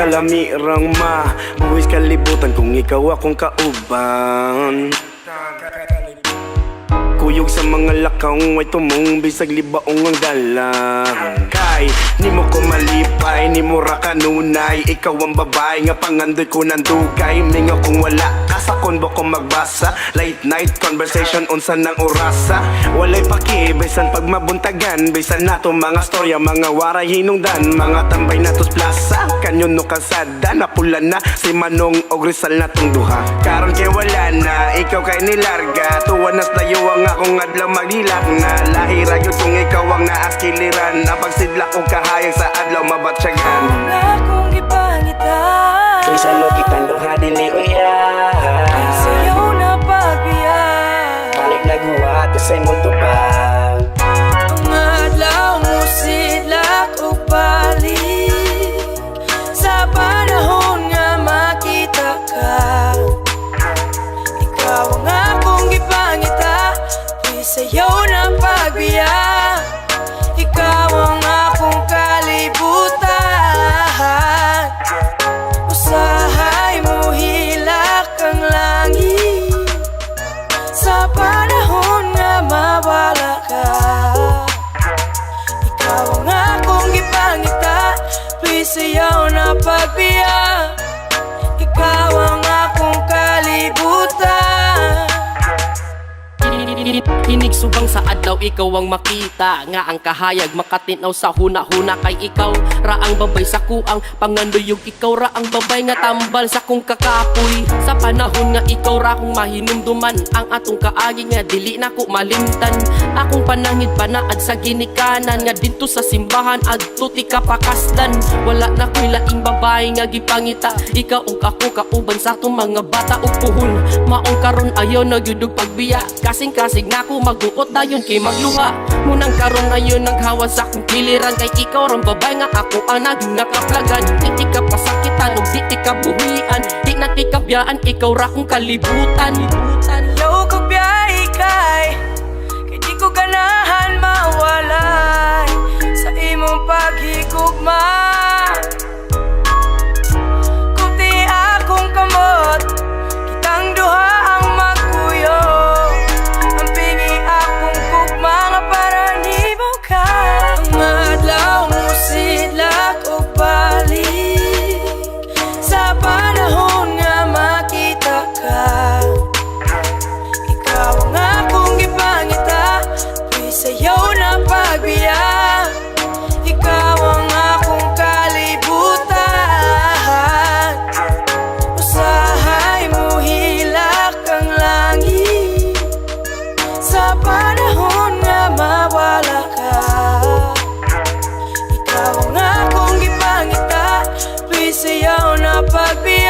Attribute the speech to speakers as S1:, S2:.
S1: kalamirang buwis kalibutan kung ikaw akong kauban. Kuyog sa mga lakaw ay tumong bisag libaong ang dalang. Kay ni mo ko malipay, ni mo ra kanunay. Ikaw ang babae nga pangandoy ko ng dugay. Mingaw kung wala ka sa konbo ko magbasa. Late night conversation unsa ng orasa. Walay paki, bisan pag mabuntagan. Bisan nato mga storya, mga waray hinungdan. Mga tambay natos plaza, kanyon no kasada. Napula na si Manong og Rizal natong duha. Karon kay wala na, ikaw kay nilarga. Tuwan nas dayo ang akong adlaw maglilak na. Lahira yun kung ikaw ang naaskiliran. Napagsidlak o kahayag sa adlaw mabatsyagan.
S2: Akong gipangitan
S1: Kung sa lokitan duha dili uya.
S2: Sayaw na pagbiya
S1: Balik naghuwat kasay mo tubang.
S2: Ang adlaw mo silak o balik. Sa panahon nga makita ka. Ikaw ang akong gipangita. Sayaw na pagbiya. Ikaw ang akong kalibutan. Usahay mo hilak ang langit. Sa panahon nga mawala ka. Ikaw ang akong gipangita. Please sayaw na pagbiya. Ikaw ang akong kalibutan.
S3: Hinig subang sa adlaw ikaw ang makita. Nga ang kahayag makatinaw sa huna-huna. Kay ikaw ra ang babay sa kuang panganduyog. Ikaw ra ang babay nga tambal sa kong kakapoy. Sa panahon nga ikaw ra akong mahinumduman. Ang atong kaagi nga dili na ko malimtan. Akong panangid panaad sa ginikanan. Nga dito sa simbahan adto ti kapakasdan. Wala na ko'y laing babay nga gipangita. Ikaw ug ako kauban sa atong mga bata ug puhon. Maong karon ayo na gyud pagbiya. Kasing-kasing na ko mag-uot dayon kay magluha. Munang karon ngayon naghawa sa akong piliran. Kay ikaw rang babay nga ako ang naging nakaplagan. Di ka pasakitan ug di ka buhian. Di na ti kabiyaan ikaw ra kong kalibutan.
S2: Law ko biyahe kay di ko ganahan mawalay sa imong paghigugma. Kung di akong kamot, kitang duha ang magkuyo. Ang pingi akong kugma nga para nimo ka. Ang adlaw mo silak o balik. Sa panahon nga makita ka. Ikaw ang akong gipangita. Please sayaw na pagbiya. Ikaw ang akong kalibutan. Usahay mo hilak ang langit. Sa panahon nga mawala ka. Ikaw ang akong gipangita. Please sayaw na pagbiya.